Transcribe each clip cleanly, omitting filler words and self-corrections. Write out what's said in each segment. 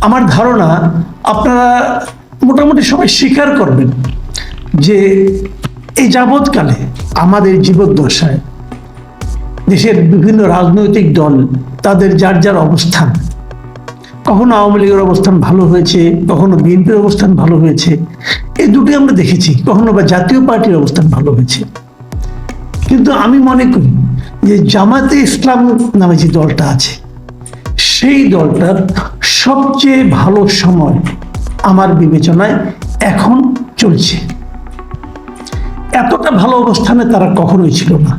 আমার ধারণা আপনারা মোটামুটি সবাই স্বীকার করবেন যে এই যাবৎকালে আমাদের জীবদ্দশায় দেশের বিভিন্ন রাজনৈতিক দল তাদের যার যার অবস্থান, কখনো আওয়ামী লীগের অবস্থান ভালো হয়েছে, কখনো বিএনপির অবস্থান ভালো হয়েছে, এই দুটি আমরা দেখেছি, কখনো বা জাতীয় পার্টির অবস্থান ভালো হয়েছে। কিন্তু আমি মনে করি যে জামাতে ইসলাম নামে যে দলটা আছে, সেই দলটার সবচেয়ে ভালো সময় আমার বিবেচনায় এখন চলছে। এতটা ভালো অবস্থানে তারা কখনোই ছিল না।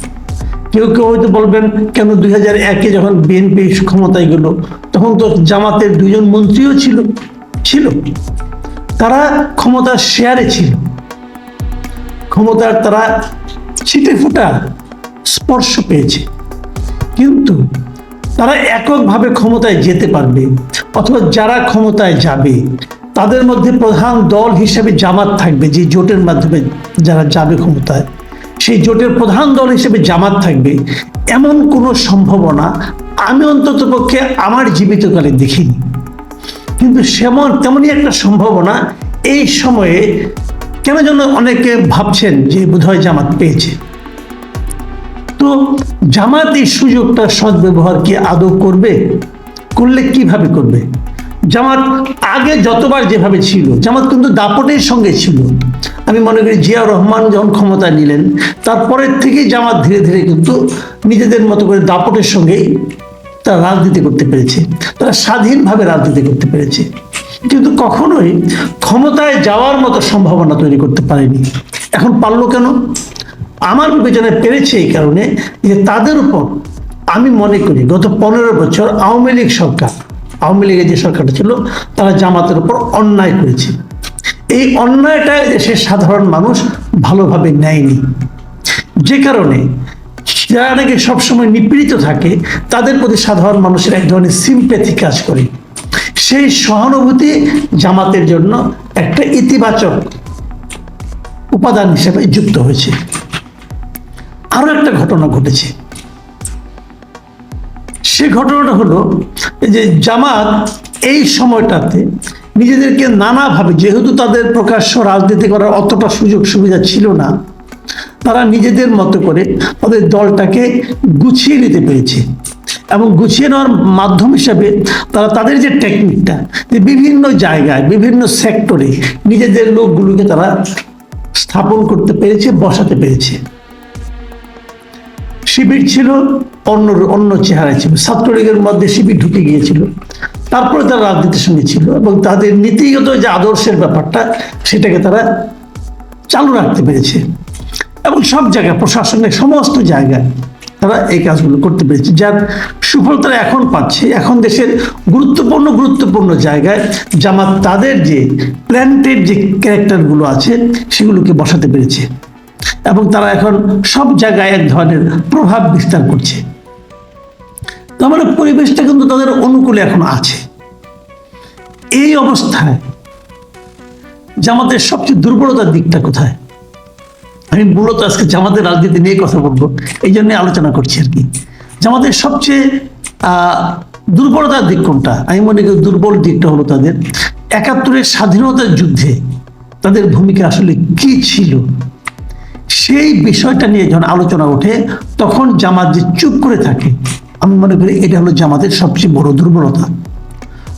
কেউ কেউ হয়তো বলবেন, কেন 2001-এ যখন বিএনপি ক্ষমতায় গেল তখন তো জামাতের 2জন মন্ত্রীও ছিল, তারা ক্ষমতার শেয়ারে ছিল, ক্ষমতার তারা ছিটে ফোটা স্পর্শ পেয়েছে। কিন্তু তারা এককভাবে ক্ষমতায় যেতে পারবে অথবা যারা ক্ষমতায় যাবে তাদের মধ্যে প্রধান দল হিসেবে জামাত থাকবে, যে জোটের মাধ্যমে যারা যাবে ক্ষমতায়, সেই জোটের প্রধান দল হিসেবে জামাত থাকবে, এমন কোনো সম্ভাবনা আমি অন্ততপক্ষে আমার জীবিতকালে দেখিনি। কিন্তু তেমনই একটা সম্ভাবনা এই সময়ে কেন যেন অনেকে ভাবছেন যে বোধহয় জামাত পেয়েছে। তো জামাত এই সুযোগটা সদ্ব্যবহার কি আদৌ করবে? করলে কিভাবে করবে? জামাত আগে যতবার যেভাবে ছিল, জামাত কিন্তু দাপটের সঙ্গে ছিল। আমি মনে করি জিয়াউর রহমান যখন ক্ষমতা নিলেন তারপরের থেকেই জামাত ধীরে ধীরে কিন্তু নিজেদের মতো করে দাপটের সঙ্গেই তারা রাজনীতি করতে পেরেছে, তারা স্বাধীনভাবে রাজনীতি করতে পেরেছে, কিন্তু কখনোই ক্ষমতায় যাওয়ার মতো সম্ভাবনা তৈরি করতে পারেনি। এখন পারলো কেন? আমার বিবেচনায় পেরেছে এই কারণে যে তাদের উপর আমি মনে করি গত 15 বছর আওয়ামী লীগ সরকার, আওয়ামী লীগের যে সরকারটা ছিল, তারা জামাতের উপর অন্যায় করেছে। এই অন্যায়টা দেশের সাধারণ মানুষ ভালোভাবে নেয়নি, যে কারণে যারা নাকি সবসময় নিপীড়িত থাকে তাদের প্রতি সাধারণ মানুষের এক ধরনের সিম্প্যাথি কাজ করে। সেই সহানুভূতি জামাতের জন্য একটা ইতিবাচক উপাদান হিসেবে যুক্ত হয়েছে। আরো একটা ঘটনা ঘটেছে, সে ঘটনাটা হলো যে জামাত এই সময়টাতে নিজেদেরকে নানাভাবে, যেহেতু তাদের প্রকাশ্য রাজনীতি করার অতটা সুযোগ সুবিধা ছিল না, তারা নিজেদের মতো করে তাদের দলটাকে গুছিয়ে নিতে পেরেছে। এবং গুছিয়ে নেওয়ার মাধ্যম হিসাবে তারা তাদের যে টেকনিকটা, যে বিভিন্ন জায়গায় বিভিন্ন সেক্টরে নিজেদের লোকগুলোকে তারা স্থাপন করতে পেরেছে, বসাতে পেরেছে। শিবির ছিল অন্য চেহারা ছিল, ছাত্রলীগের মধ্যে শিবির ঢুকে গিয়েছিল, তারপরে তারা রাজনীতির সঙ্গে ছিল এবং তাদের নীতিগত যে আদর্শের ব্যাপারটা সেটাকে তারা চালু রাখতে পেরেছে এবং সব জায়গায় প্রশাসনের সমস্ত জায়গায় তারা এই কাজগুলো করতে পেরেছে, যার সুফল তারা এখন পাচ্ছে। এখন দেশের গুরুত্বপূর্ণ জায়গায় জামাত তাদের যে প্ল্যান্টেড যে ক্যারেক্টারগুলো আছে সেগুলোকে বসাতে পেরেছে এবং তারা এখন সব জায়গায় এক ধরনের প্রভাব বিস্তার করছে। তার মানে পরিবেশটা কিন্তু তাদের অনুকূলে এখন আছে। এই অবস্থায় জামাতের সবচেয়ে দুর্বলতার দিকটা কোথায়? আমি মূলত আজকে জামাতের রাজনীতি নিয়ে কথা বলবো, এই জন্য আলোচনা করছি আর কি। জামাতের সবচেয়ে দুর্বলতার দিক কোনটা? আমি মনে করি দুর্বল দিকটা হলো তাদের 71-এর স্বাধীনতার যুদ্ধে তাদের ভূমিকা আসলে কি ছিল, সেই বিষয়টা নিয়ে যখন আলোচনা ওঠে তখন জামাত যে চুপ করে থাকে, আমি মনে করি এটা হলো জামাতের সবচেয়ে বড় দুর্বলতা।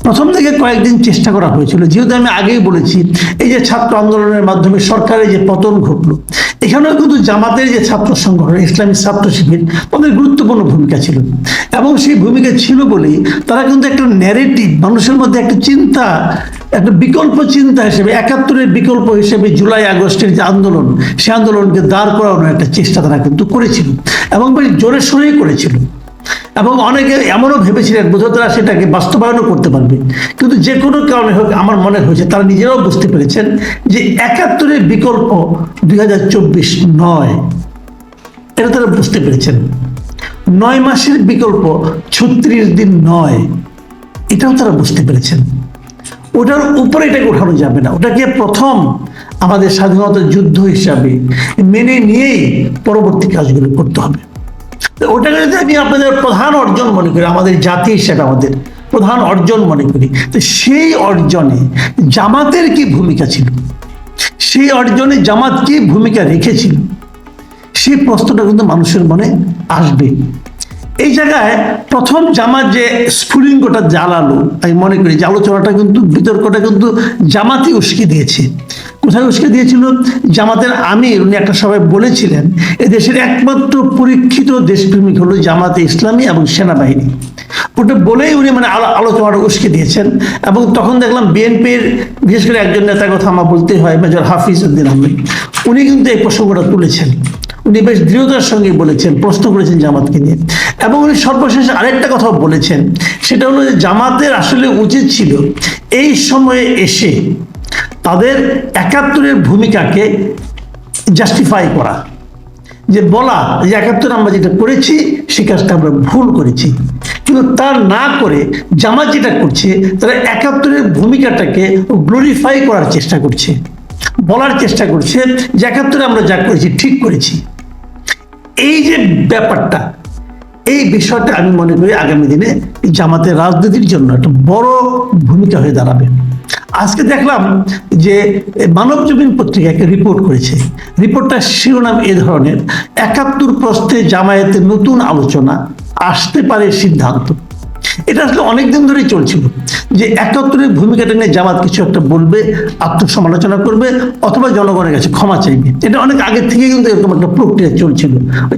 প্রথম থেকে কয়েকদিন চেষ্টা করা হয়েছিল, যেহেতু আমি আগেই বলেছি এই যে ছাত্র আন্দোলনের মাধ্যমে সরকারের যে পতন ঘটলো, এখানেও কিন্তু জামাতের যে ছাত্র সংগঠন ইসলামী ছাত্র শিবির তাদের গুরুত্বপূর্ণ ভূমিকা ছিল এবং সেই ভূমিকা ছিল বলেই তারা কিন্তু একটা ন্যারেটিভ মানুষের মধ্যে একটা চিন্তা, একটা বিকল্প চিন্তা হিসেবে 71-এর বিকল্প হিসেবে জুলাই আগস্টের যে আন্দোলন, সে আন্দোলনকে দাঁড় করানোর একটা চেষ্টা তারা কিন্তু করেছিল এবং বেশ জোরে সোরেই করেছিল এবং অনেকে এমনও ভেবেছিলেন বোধহয় তারা সেটাকে বাস্তবায়নও করতে পারবে। কিন্তু যে কোনো কারণে হোক আমার মনে হয়েছে তারা নিজেরাও বুঝতে পেরেছেন যে 71-এর বিকল্প 2024 নয়, এটা তারা বুঝতে পেরেছেন। 9 মাসের বিকল্প 36 দিন নয়, এটাও তারা বুঝতে পেরেছেন। ওটার উপরে এটাকে ওঠানো যাবে না, ওটাকে প্রথম আমাদের স্বাধীনতা যুদ্ধ হিসাবে মেনে নিয়েই পরবর্তী কাজগুলো করতে হবে। ওটাকে যদি আমি আপনাদের প্রধান অর্জন মনে করি, আমাদের জাতি হিসেবে আমাদের প্রধান অর্জন মনে করি। তো সেই অর্জনে জামাতের কি ভূমিকা ছিল, সেই অর্জনে জামাত কি ভূমিকা রেখেছিল, সেই প্রশ্নটা কিন্তু মানুষের মনে আসবে। এই জায়গায় প্রথম জামাত যে স্ফুলিঙ্গটা জ্বালালো, আমি মনে করি যে আলোচনাটা কিন্তু বিতর্কটা কিন্তু জামাতই উস্কে দিয়েছে। কোথায় উস্কে দিয়েছিল? জামাতের আমির উনি একটা সবাই বলেছিলেন এদেশের একমাত্র পরীক্ষিত দেশপ্রেমিক হলো জামাতে ইসলামী এবং সেনাবাহিনী। ওটা বলেই উনি মানে আলোচনাটা উস্কে দিয়েছেন। এবং তখন দেখলাম বিএনপির বিশেষ করে একজন নেতার কথা আমার বলতে হয়, মেজর হাফিজ উদ্দিন আহমেদ, উনি কিন্তু এই প্রসঙ্গটা তুলেছেন। উনি বেশ দৃঢ়তার সঙ্গে বলেছেন, প্রশ্ন করেছেন জামাতকে নিয়ে। এবং উনি সর্বশেষ আরেকটা কথা বলেছেন, সেটা হলো যে জামাতের আসলে উচিত ছিল এই সময়ে এসে তাদের ৭১-এর ভূমিকাকে জাস্টিফাই করা, যে বলা যে ৭১ আমরা যেটা করেছি সে কাজটা আমরা ভুল করেছি। কিন্তু তার না করে জামাত যেটা করছে, তারা ৭১-এর ভূমিকাটাকে গ্লোরিফাই করার চেষ্টা করছে, বলার চেষ্টা করছে যে ৭১ আমরা যা করেছি ঠিক করেছি। এই যে ব্যাপারটা, এই বিষয়টা আমি মনে করি আগামী দিনে জামাতের রাজনীতির জন্য একটা বড় ভূমিকা হয়ে দাঁড়াবে। আজকে দেখলাম যে মানবজমিন পত্রিকা একটা রিপোর্ট করেছে। রিপোর্টটার শিরোনাম এ ধরনের, ৭১ প্রশ্নে জামায়াতের নতুন আলোচনা, আসতে পারে সিদ্ধান্ত। এটা আসলে অনেকদিন ধরেই চলছিল যে ৭১-এর ভূমিকাটা নিয়ে জামাত কিছু একটা বলবে, আত্মসমালোচনা করবে অথবা জনগণের কাছে ক্ষমা চাইবে। এটা অনেক আগে থেকে কিন্তু এরকম একটা প্রক্রিয়া চলছিল।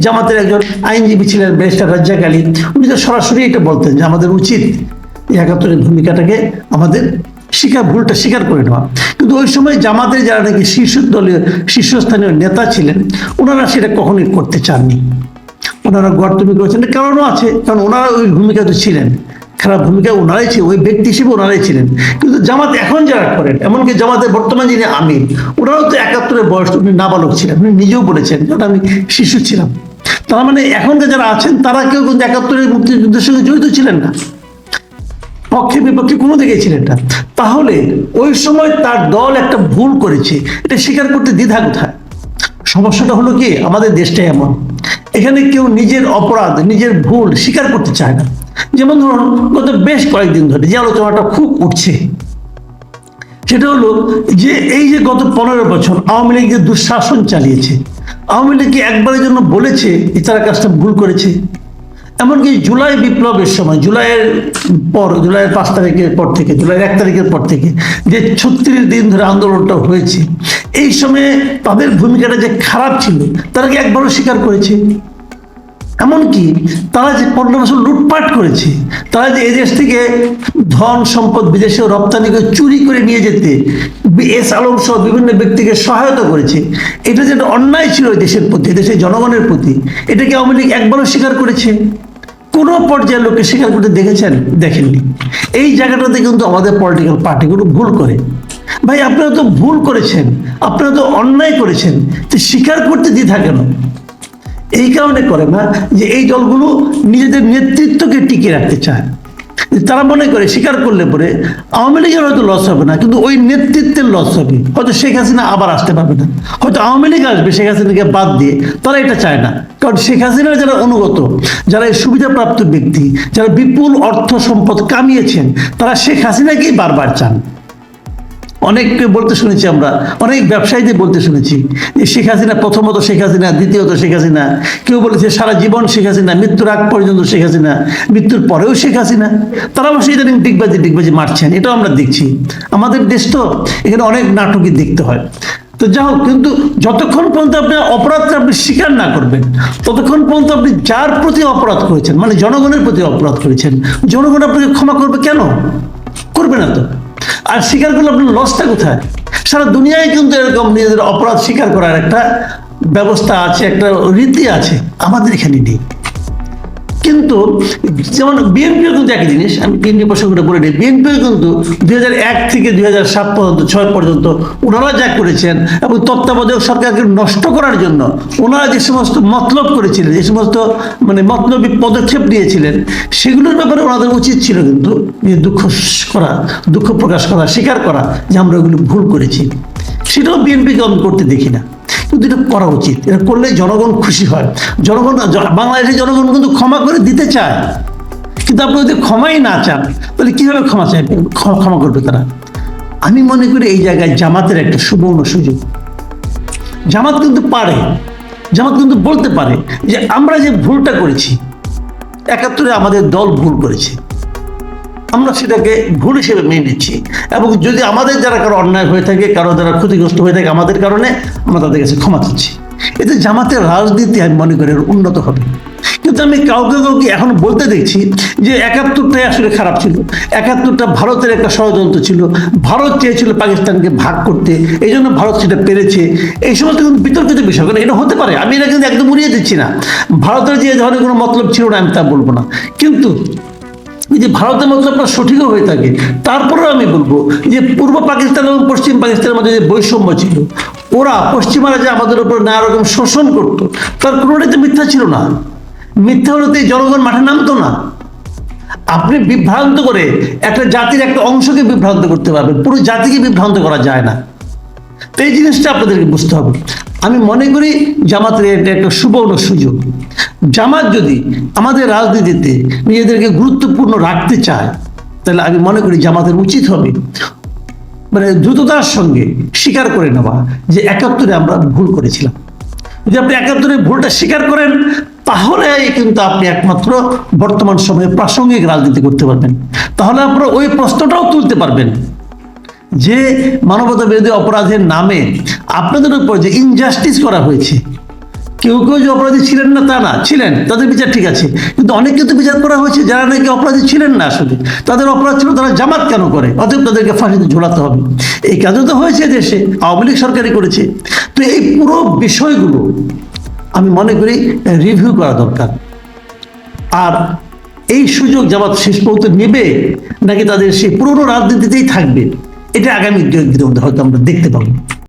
জামাতের একজন আইনজীবী ছিলেন ব্যারিস্টার রাজ্জাক আলী, উনি তো সরাসরি এটা বলতেন যে আমাদের উচিত ৭১-এর ভূমিকাটাকে আমাদের ভুলটা স্বীকার করে নেওয়া। কিন্তু ওই সময় জামাতের যারা নাকি শীর্ষস্থানীয় নেতা ছিলেন, ওনারা সেটা কখনোই করতে চাননি। ওনারা গর্তমি করেছেন, কারণও আছে, কারণ ওনারা ওই ভূমিকাতে ছিলেন, খারাপ ভূমিকা ওনারাই ছিল, ওই ব্যক্তি হিসেবে ওনারাই ছিলেন। কিন্তু জামাত এখন যারা করেন, এমনকি জামাতের বর্তমান যিনি আমির, ওনারাও তো ৭১-এর বয়স, উনি নাবালক ছিলেন, উনি নিজেও বলেছেন যখন আমি শিশু ছিলাম। তার মানে এখনকার যারা আছেন তারা কেউ কিন্তু ৭১-এর মুক্তিযুদ্ধের সঙ্গে জড়িত ছিলেন না, পক্ষে বিপক্ষে কোনো দিকে ছিলেন না। তাহলে ওই সময় তার দল একটা ভুল করেছে, এটা স্বীকার করতে দ্বিধা কোথায়? সমস্যাটা হলো কি, আমাদের দেশটা এমন, এখানে কেউ নিজের অপরাধ, নিজের ভুল স্বীকার করতে চায় না। যেমন ধরুন গত বেশ কয়েকদিন ধরে যে আলোচনাটা খুব উঠছে, সেটা হলো যে এই যে গত 15 বছর আওয়ামী লীগ যে দুঃশাসন চালিয়েছে, আওয়ামী লীগ কি একবারের জন্য বলেছে যে তারা কাজটা ভুল করেছে? এমনকি জুলাই বিপ্লবের সময়, জুলাইয়ের 5 তারিখের পর থেকে, জুলাইয়ের 1 তারিখের পর থেকে যে 36 দিন ধরে আন্দোলনটা হয়েছে, এই সময়ে তাদের ভূমিকাটা যে খারাপ ছিল তারা কি একবারও স্বীকার করেছে? এমনকি তারা যে 15 বছর লুটপাট করেছে, তারা যে এদেশ থেকে ধন সম্পদ বিদেশে রপ্তানি করে চুরি করে নিয়ে যেতে এস আলম সহ বিভিন্ন ব্যক্তিকে সহায়তা করেছে, এটা যেটা অন্যায় ছিল দেশের প্রতি, দেশের জনগণের প্রতি, এটাকে আওয়ামী লীগ একবারও স্বীকার করেছে? কোনো পর্যায়ের লোককে স্বীকার করতে দেখেছেন? দেখেননি। এই জায়গাটাতে কিন্তু আমাদের পলিটিক্যাল পার্টিগুলো ভুল করে। ভাই আপনারা তো ভুল করেছেন, আপনারা তো অন্যায় করেছেন, তো স্বীকার করতে দ্বিধা কেন? এই কারণে করে না যে এই দলগুলো নিজেদের নেতৃত্বকে টিকিয়ে রাখতে চায়। তারা মনে করে স্বীকার করলে পরে আওয়ামী লীগের হয়তো লস হবে না, কিন্তু ওই নেতৃত্বের লস হবে। হয়তো শেখ হাসিনা আবার আসতে পারবে না, হয়তো আওয়ামী লীগ আসবে শেখ হাসিনাকে বাদ দিয়ে। তারা এটা চায় না, কারণ শেখ হাসিনার যারা অনুগত, যারা এই সুবিধাপ্রাপ্ত ব্যক্তি, যারা বিপুল অর্থ সম্পদ কামিয়েছেন, তারা শেখ হাসিনাকেই বারবার চান। অনেককে বলতে শুনেছি, আমরা অনেক ব্যবসায়ীদের বলতে শুনেছি যে শেখ হাসিনা, প্রথমত শেখ হাসিনা, দ্বিতীয়ত শেখ হাসিনা, কেউ বলেছে সারা জীবন শেখ হাসিনা, মৃত্যুর আগ পর্যন্ত শেখ হাসিনা, মৃত্যুর পরেও শেখ হাসিনা। তারা অবশ্যই ইদানিং ডিগবাজি মারছেন, এটাও আমরা দেখছি। আমাদের দেশ তো, এখানে অনেক নাটকই দেখতে হয়। তো যা হোক, কিন্তু যতক্ষণ পর্যন্ত আপনি অপরাধটা আপনি স্বীকার না করবেন, ততক্ষণ পর্যন্ত আপনি যার প্রতি অপরাধ করেছেন, মানে জনগণের প্রতি অপরাধ করেছেন, জনগণ আপনাকে ক্ষমা করবে কেন? করবে না তো। আর স্বীকার করলে আপনার লসটা কোথায়? সারা দুনিয়ায় কিন্তু এরকম নিজেদের অপরাধ স্বীকার করার একটা ব্যবস্থা আছে, একটা রীতি আছে, আমাদের এখানে নেই। কিন্তু যেমন বিএনপিও কিন্তু একই জিনিস, আমি বিএনপি প্রসঙ্গটা বলে নিই। বিএনপিও কিন্তু 2001 থেকে 2007 পর্যন্ত, 6 পর্যন্ত ওনারা যা করেছেন, এবং তত্ত্বাবধায়ক সরকারকে নষ্ট করার জন্য ওনারা যে সমস্ত মতলব করেছিলেন, যে সমস্ত মানে মতলবী পদক্ষেপ নিয়েছিলেন, সেগুলোর ব্যাপারে ওনাদের উচিত ছিল কিন্তু দুঃখ প্রকাশ করা, স্বীকার করা যে আমরা ওগুলো ভুল করেছি। সেটাও বিএনপিকে আমি করতে দেখি না, কিন্তু এটা করা উচিত। এটা করলে জনগণ খুশি হয়। জনগণ, বাংলাদেশের জনগণ কিন্তু ক্ষমা করে দিতে চায়, কিন্তু আপনি যদি ক্ষমাই না চান তাহলে কিভাবে ক্ষমা চাইবেন, ক্ষমা করবে তারা? আমি মনে করি এই জায়গায় জামাতের একটা সুবর্ণ সুযোগ। জামাত কিন্তু পারে, জামাত কিন্তু বলতে পারে যে আমরা যে ভুলটা করেছি, ৭১ আমাদের দল ভুল করেছে, আমরা সেটাকে ভুল হিসেবে মেনে নিচ্ছি, এবং যদি আমাদের যারা কারো অন্যায় হয়ে থাকে, কারো দ্বারা ক্ষতিগ্রস্ত হয়ে থাকে আমাদের কারণে, আমরা তাদের কাছে ক্ষমা চাচ্ছি। এতে জামাতের রাজনীতি আমি মনে করি উন্নত হবে। কিন্তু আমি কাউকে কাউকে এখন বলতে দেখছি যে ৭১টাই আসলে খারাপ ছিল, ৭১টা ভারতের একটা ষড়যন্ত্র ছিল, ভারত চেয়েছিল পাকিস্তানকে ভাগ করতে, এই জন্য ভারত সেটা পেরেছে। এই সমস্ত কিন্তু বিতর্কিত বিষয়, কারণ এটা হতে পারে, আমি এটা কিন্তু একদম উড়িয়ে দিচ্ছি না। ভারতের যে ধরনের কোনো মতলব ছিল না আমি তা বলবো না, কিন্তু যদি ভারতের মতলবটা সঠিকও হয়ে থাকে, তারপরেও আমি বলবো যে পূর্ব পাকিস্তান এবং পশ্চিম পাকিস্তানের মধ্যে যে বৈষম্য ছিল, ওরা পশ্চিমারা যে আমাদের উপর নানা রকম শোষণ করতো, তার কোনোটাই তো মিথ্যা ছিল না। মিথ্যা হলে তো এই জনগণ মাঠে নামতো না। আপনি বিভ্রান্ত করে একটা জাতির একটা অংশকে বিভ্রান্ত করতে পারবেন, পুরো জাতিকে বিভ্রান্ত করা যায় না। তো এই জিনিসটা আপনাদেরকে বুঝতে হবে। আমি মনে করি জামাতের এটা একটা সুবর্ণ সুযোগ। জামাত যদি আমাদের রাজনীতিতে নিজেদেরকে গুরুত্বপূর্ণ রাখতে চায়, তাহলে আমি মনে করি জামাতের উচিত হবে মানে দ্রুততার সঙ্গে স্বীকার করে নেওয়া যে ৭১ আমরা ভুল করেছিলাম। যদি আপনি ৭১ ভুলটা স্বীকার করেন, তাহলে কিন্তু আপনি একমাত্র বর্তমান সময়ে প্রাসঙ্গিক রাজনীতি করতে পারবেন। তাহলে আপনারা ওই প্রশ্নটাও তুলতে পারবেন যে মানবতা বিরোধী অপরাধের নামে আপনাদের উপর যে ইনজাস্টিস করা হয়েছে, কেউ কেউ যে অপরাধী ছিলেন না তা না, ছিলেন, তাদের বিচার ঠিক আছে, কিন্তু অনেককে তো বিচার করা হয়েছে যারা নাকি অপরাধী ছিলেন না, আসলে তাদের অপরাধ ছিল তারা জামাত কেন করে, অতএব তাদেরকে ফাঁসিতে ঝোলাতে হবে। এই কাজও তো হয়েছে দেশে, আওয়ামী লীগ সরকারই করেছে। তো এই পুরো বিষয়গুলো আমি মনে করি রিভিউ করা দরকার। আর এই সুযোগ জামাত শেষ পর্যন্ত নেবে নাকি তাদের সেই পুরনো রাজনীতিতেই থাকবে, এটা আগামী ২-১ দিনের মধ্যে হয়তো আমরা দেখতে পাবো।